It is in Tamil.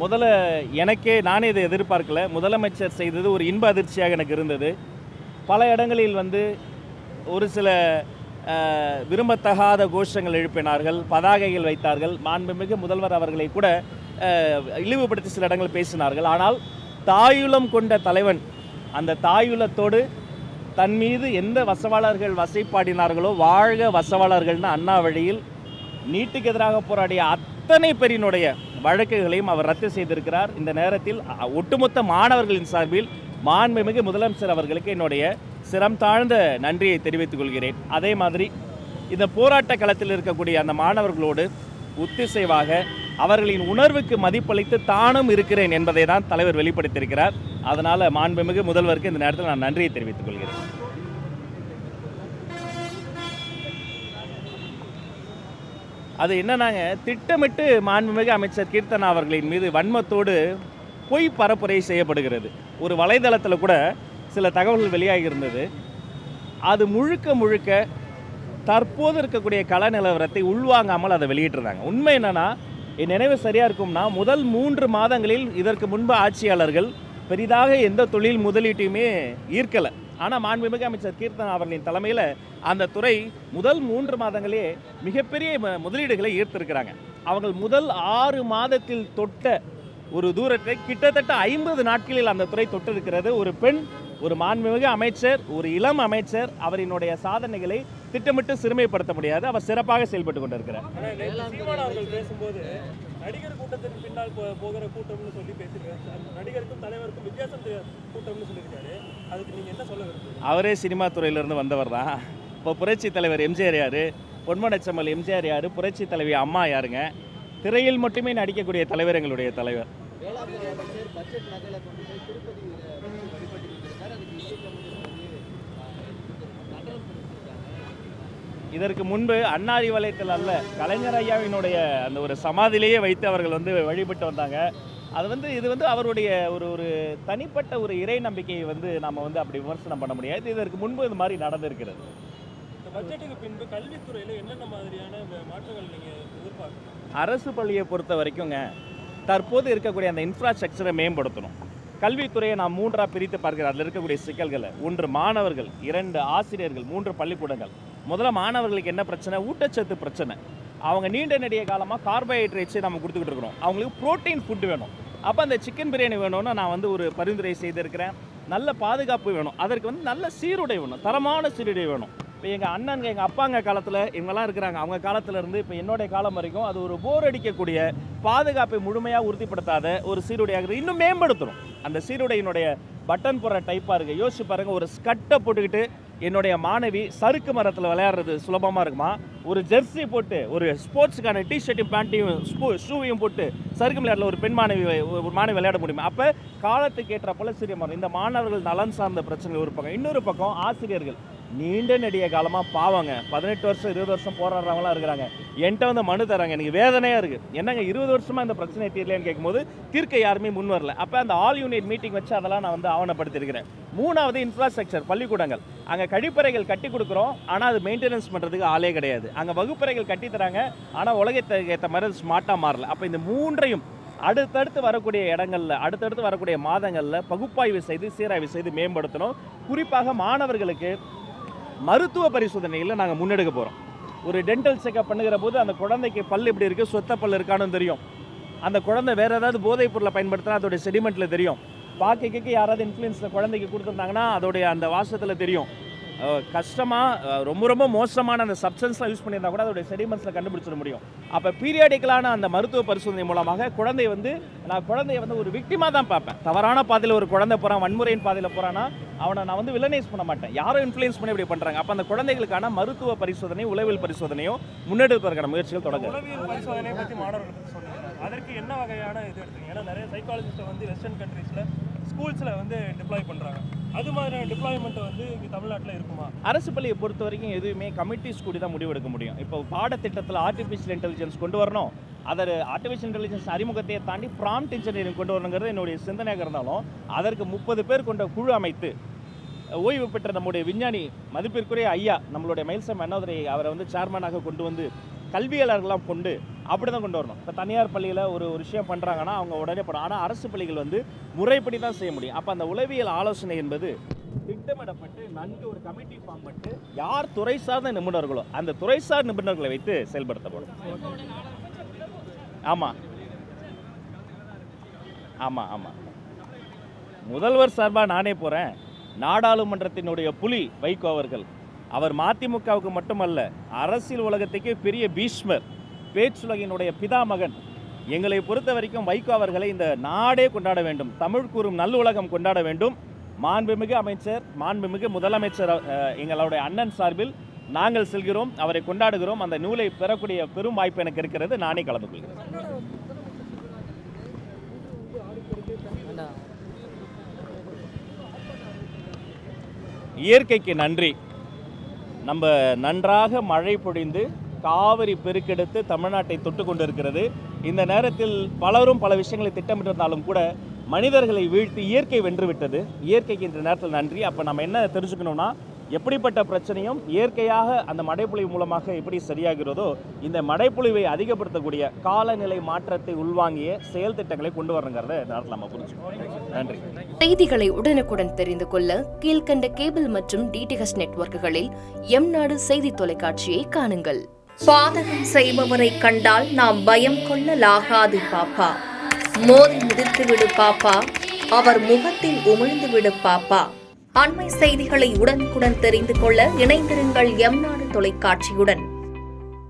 முதல்ல எனக்கே நானே இதை எதிர்பார்க்கல. முதலமைச்சர் செய்தது ஒரு இன்ப அதிர்ச்சியாக எனக்கு இருந்தது. பல இடங்களில் வந்து ஒரு சில விரும்பத்தகாத கோஷங்கள் எழுப்பினார்கள், பதாகைகள் வைத்தார்கள். மாண்புமிகு முதல்வர் அவர்களை கூட இழிவுபடுத்தி சில இடங்கள் பேசினார்கள். ஆனால் தாயுளம் கொண்ட தலைவன் அந்த தாயுளத்தோடு தன் மீது எந்த வசவாளர்கள் வசைப்பாடினார்களோ வாழ்க வசவாளர்கள்னு அண்ணா வழியில் நீட்டுக்கு எதிராக போராடிய அத்தனை பேரினுடைய வழக்குகளையும் அவர் ரத்து செய்திருக்கிறார். இந்த நேரத்தில் ஒட்டுமொத்த மாணவர்களின் சார்பில் மாண்புமிகு முதலமைச்சர் அவர்களுக்கு என்னுடைய சிரம் தாழ்ந்த நன்றியை தெரிவித்துக் கொள்கிறேன். அதே மாதிரி இந்த போராட்ட களத்தில் இருக்கக்கூடிய அந்த மாணவர்களோடு ஒத்திசைவாக அவர்களின் உணர்வுக்கு மதிப்பளித்து தானும் இருக்கிறேன் என்பதை தான் தலைவர் வெளிப்படுத்தியிருக்கிறார். அதனால் மாண்புமிகு முதல்வருக்கு இந்த நேரத்தில் நான் நன்றியை தெரிவித்துக் கொள்கிறேன். அது என்னன்னாங்க, திட்டமிட்டு மாண்புமிகு அமைச்சர் கீர்த்தனா அவர்களின் மீது வன்மத்தோடு பொய் பரப்புரை செய்யப்படுகிறது. ஒரு வலைதளத்தில் கூட சில தகவல்கள் வெளியாகி இருந்தது. அது முழுக்க தற்போது இருக்கக்கூடிய கள நிலவரத்தை உள்வாங்காமல் அதை வெளியிட்டிருந்தாங்க. உண்மை என்னன்னா, என் நினைவு சரியாக இருக்கும்னா முதல் 3 மாதங்களில் இதற்கு முன்பு ஆட்சியாளர்கள் பெரிதாக எந்த தொழில் முதலீட்டையுமே ஈர்க்கலை. ஆனால் மாண்புமிகு அமைச்சர் கீர்த்தனா அவர்களின் தலைமையில் அந்த துறை முதல் 3 மாதங்களே மிகப்பெரிய முதலீடுகளை ஈர்த்திருக்கிறாங்க. அவர்கள் முதல் 6 மாதத்தில் தொட்ட ஒரு தூரத்தை கிட்டத்தட்ட 50 நாட்களில் அந்த துறை தொட்டிருக்கிறது. ஒரு பெண், ஒரு மாண்புமிகு அமைச்சர், ஒரு இளம் அமைச்சர், அவரினுடைய சாதனைகளை திட்டமிட்டு சிறுமைப்படுத்த முடியாது. அவர் சிறப்பாக செயல்பட்டு கொண்டிருக்கிறார். பேசும்போது நடிகர் கூட்டத்திற்கு பின்னால் போகிற கூட்டம்னு சொல்லி பேசியிருக்காரு. நடிகருக்கும் தலைவருக்கும் வித்தியாசம் கூட்டம்னு சொல்லியிருக்காரு. அதுக்கு நீங்கள் என்ன சொல்ல விரும்புறீங்க? அவரே சினிமா துறையிலிருந்து வந்தவர் தான். இப்போ புரட்சி தலைவர் எம்ஜிஆர் யார், பொன்மனச்செம்மல் எம்ஜிஆர் யார், புரட்சி தலைவி அம்மா யாருங்க? திரையில் மட்டுமே நடிக்கக்கூடிய தலைவர் எங்களுடைய தலைவர். இதற்கு முன்பு அண்ணாரி வலயத்தில் அல்ல, கலைஞர் ஐயாவினுடைய அந்த ஒரு சமாதியிலேயே வைத்து அவர்கள் வந்து வழிபட்டு வந்தாங்க. இது வந்து அவருடைய ஒரு தனிப்பட்ட ஒரு இறை நம்பிக்கையை வந்து நம்ம வந்து அப்படி விமர்சனம் பண்ண முடியாது. இதற்கு முன்பு இது மாதிரி நடந்திருக்கிறது. பட்ஜெட்டுக்கு பின்பு கல்வித்துறையில் என்னென்ன மாதிரியான மாற்றங்கள் நீங்கள் எதிர்பார்க்கணும்? அரசு பள்ளியை பொறுத்த வரைக்குங்க, தற்போது இருக்கக்கூடிய அந்த இன்ஃப்ராஸ்ட்ரக்சரை மேம்படுத்தணும். கல்வித்துறையை நான் 3ஆக பிரித்து பார்க்கிறேன். அதில் இருக்கக்கூடிய சிக்கல்களை: 1 மாணவர்கள், 2 ஆசிரியர்கள், 3 பள்ளிக்கூடங்கள். முதல்ல மாணவர்களுக்கு என்ன பிரச்சனை? ஊட்டச்சத்து பிரச்சனை. அவங்க நீண்ட நெடிய காலமாக கார்போஹைட்ரேட்ஸை நம்ம கொடுத்துக்கிட்டு இருக்கிறோம். அவங்களுக்கு ப்ரோட்டீன் ஃபுட்டு வேணும். அப்போ அந்த சிக்கன் பிரியாணி வேணும்னு நான் வந்து ஒரு பரிந்துரை செய்திருக்கிறேன். நல்ல பாதுகாப்பு வேணும், அதற்கு வந்து நல்ல சீருடை வேணும், தரமான சீருடை வேணும். இப்போ எங்கள் அண்ணன், எங்கள் அப்பாங்க காலத்தில் இவங்கெல்லாம் இருக்கிறாங்க, அவங்க காலத்திலேருந்து இப்போ என்னுடைய காலம் வரைக்கும் அது ஒரு போர் அடிக்கக்கூடிய, பாதுகாப்பை முழுமையாக உறுதிப்படுத்தாத ஒரு சீருடையாக இன்னும் மேம்படுத்தணும். அந்த சீருடையினுடைய பட்டன் போடுற டைப்பாக இருக்குது. யோசிச்சு பாருங்கள், ஒரு ஸ்கர்ட்டை போட்டுக்கிட்டு என்னுடைய மாணவி சறுக்கு மரத்தில் விளையாடுறது சுலபமாக இருக்குமா? ஒரு ஜெர்சி போட்டு, ஒரு ஸ்போர்ட்ஸுக்கான டிஷர்ட்டையும் பேண்ட்டையும் ஷூவையும் போட்டு சறுக்கு விளையாடல ஒரு மாணவி விளையாட முடியுமா? அப்போ காலத்துக்கு ஏற்ற போல சிறிய மரம். இந்த மாணவர்கள் நலன் சார்ந்த பிரச்சனைகள் ஒரு பக்கம். இன்னொரு பக்கம் ஆசிரியர்கள் நீண்ட நெடிய காலமாக பாவங்க 18 வருஷம் 20 வருஷம் போராடுறவங்களாம் இருக்கிறாங்க. என்கிட்ட வந்து மனு தராங்க, எனக்கு வேதனையாக இருக்குது. என்னங்க 20 வருஷமாக இந்த பிரச்சனை தீரலைன்னு கேட்கும்போது தீர்க்க யாருமே முன் வரல. அப்போ அந்த ஆல் யூனிட் மீட்டிங் வச்சு அதெல்லாம் நான் வந்து ஆவணப்படுத்தியிருக்கிறேன். 3வது இன்ஃப்ராஸ்ட்ரக்சர், பள்ளிக்கூடங்கள். அங்கே கழிப்பறைகள் கட்டி கொடுக்குறோம், ஆனால் அது மெயின்டெனன்ஸ் பண்ணுறதுக்கு ஆளே கிடையாது. அங்கே வகுப்பறைகள் கட்டி தராங்க, ஆனால் உலகத்துக்கு ஏற்ற மாதிரி ஸ்மார்ட்டாக மாறல. அப்போ இந்த 3ஐயும் அடுத்தடுத்து வரக்கூடிய இடங்களில், அடுத்தடுத்து வரக்கூடிய மாதங்களில் பகுப்பாய்வு செய்து சீராய்வு செய்து மேம்படுத்தணும். குறிப்பாக மாணவர்களுக்கு மருத்துவ பரிசோதனையில் நாங்கள் முன்னெடுக்க போகிறோம். ஒரு டென்டல் செக்அப் பண்ணுகிற போது அந்த குழந்தைக்கு பல் எப்படி இருக்குது, சொத்த பல் இருக்கான்னு தெரியும். அந்த குழந்தை வேறு ஏதாவது போதைப் பொருளை பயன்படுத்தினா அதோடைய செடிமெண்ட்டில் தெரியும். பாக்கைக்கு யாராவது இன்ஃப்ளூயன்ஸில் குழந்தைக்கு கொடுத்துருந்தாங்கன்னா அதோடைய அந்த வாசத்தில் தெரியும். கஷ்டமாக ரொம்ப மோசமான அந்த சப்ஸ்டன்ஸ்லாம் யூஸ் பண்ணியிருந்தா கூட அதோடைய செடிமெண்ட்ஸில் கண்டுபிடிச்சிட முடியும். அப்போ பீரியாடிக்கலான அந்த மருத்துவ பரிசோதனை மூலமாக நான் குழந்தைய வந்து ஒரு விக்டிமாக தான் பார்ப்பேன். தவறான பாதையில் ஒரு குழந்தை போகிறான், வன்முறையின் பாதையில் போகிறான்னா அவனை நான் வந்து வில்லனைஸ் பண்ண மாட்டேன். யாரும் இன்ஃப்ளூயன்ஸ் பண்ணி இப்படி பண்ணுறாங்க. அப்போ அந்த குழந்தைகளுக்கான மருத்துவ பரிசோதனை, உளவியல் பரிசோதனையும் முன்னெடுப்பதற்கான முயற்சிகள் தொடங்க. உளவியல் பரிசோதனை பற்றி மாணவர்களுக்கு சொன்னீங்க, அதற்கு என்ன வகையான இது எடுத்துங்க? ஏன்னா நிறைய சைக்காலஜிஸ்ட்டை வந்து வெஸ்டர்ன் கண்ட்ரீஸில் ஸ்கூல்ஸில் வந்து டிப்ளாய் பண்ணுறாங்க. அது மாதிரியான டிப்ளாய்மெண்ட் வந்து இங்கே தமிழ்நாட்டில் இருக்குமா? அரசு பள்ளியை பொறுத்த வரைக்கும் எதுவுமே கமிட்டிஸ் கூடி தான் முடிவெடுக்க முடியும். இப்போ பாடத்திட்டத்தில் ஆர்டிஃபிஷியல் இன்டெலிஜென்ஸ் கொண்டு வரணும், அதை ஆர்டிஃபிஷியல் இன்டெலிஜென்ஸ் அறிமுகத்தையே தாண்டி ப்ராம்ப்ட் இன்ஜினியரிங் கொண்டு வரணுங்கிறது என்னுடைய சிந்தனையாக இருந்தாலும் அதற்கு 30 பேர் கொண்ட குழு அமைத்து ஓய்வு பெற்ற நம்முடைய விஞ்ஞானி மதிப்பிற்குரிய ஐயா நம்மளுடைய மயில்சாமி அண்ணாதுரை அவரை வந்து சேர்மனாக கொண்டு வந்து கல்வியாளர்கள்லாம் கொண்டு அப்படி தான் கொண்டு வரணும். இப்போ தனியார் பள்ளியில் ஒரு விஷயம் பண்ணுறாங்கன்னா அவங்க உடனே போகிறோம். ஆனால் அரசு பள்ளிகள் வந்து முறைப்படி தான் செய்ய முடியும். அப்போ அந்த உளவியல் ஆலோசனை என்பது திட்டமிடப்பட்டு நன்கு ஒரு கமிட்டி ஃபார்ம் பண்ணிட்டு யார் துறை சார்ந்த நிபுணர்களோ அந்த துறை சார் நிபுணர்களை வைத்து செயல்படுத்தப்படும். ஆமாம் ஆமாம் ஆமாம் முதல்வர் சார்பாக நானே போகிறேன். நாடாளுமன்றத்தினுடைய புலி வைகோ அவர்கள், அவர் மதிமுகவுக்கு மட்டுமல்ல அரசியல் உலகத்துக்கே பெரிய பீஷ்மர், பேச்சுலகினுடைய பிதாமகன். எங்களை பொறுத்த வரைக்கும் வைகோ அவர்களை இந்த நாடே கொண்டாட வேண்டும், தமிழ் கூறும் நல்லுலகம் கொண்டாட வேண்டும். மாண்புமிகு அமைச்சர், மாண்புமிகு முதலமைச்சர் எங்களுடைய அண்ணன் சார்பில் நாங்கள் செல்கிறோம், அவரை கொண்டாடுகிறோம். அந்த நூலை பெறக்கூடிய பெரும் வாய்ப்பு எனக்கு இருக்கிறது. நானே கலந்து கொள்கிறேன். இயற்கைக்கு நன்றி. நம்ம நன்றாக மழை பொழிந்து காவிரி பெருக்கெடுத்து தமிழ்நாட்டை தொட்டு கொண்டு இருக்கிறது. இந்த நேரத்தில் பலரும் பல விஷயங்களை திட்டமிட்டிருந்தாலும் கூட மனிதர்களை வீழ்த்தி இயற்கை வென்றுவிட்டது. இயற்கைக்கு இந்த நேரத்தில் நன்றி. அப்போ நம்ம என்ன தெரிஞ்சுக்கணும்னா, எப்படிப்பட்ட பிரச்சனையும் இயற்கையாக அந்த மழைப்பொழிவு மூலமாக எப்படி சரியாகிறதோ, இந்த மழைப்பொழிவை அதிகப்படுத்தக்கூடிய காலநிலை மாற்றத்தை உள்வாங்கிய செயல் திட்டங்களை கொண்டு வரணுங்கிறத இந்த நேரத்தில் நம்ம புரிஞ்சுக்கணும். நன்றி. செய்திகளை உடனுக்குடன் தெரிந்து கொள்ள கீழ்கண்ட கேபிள் மற்றும் டிடிஹெச் நெட்வொர்க்குகளில் எம்நாடு செய்தி தொலைக்காட்சியை காணுங்கள். பாதகம் செய்பவரை கண்டால் நாம் பயம் கொள்ளலாகாது பாப்பா. மோதி மிதித்து விடு பாப்பா, அவர் முகத்தில் உமிழ்ந்து விடு பாப்பா. அண்மை செய்திகளை உடனுக்குடன் தெரிந்து கொள்ள இணைந்திருங்கள் எம்நாடு தொலைக்காட்சியுடன்.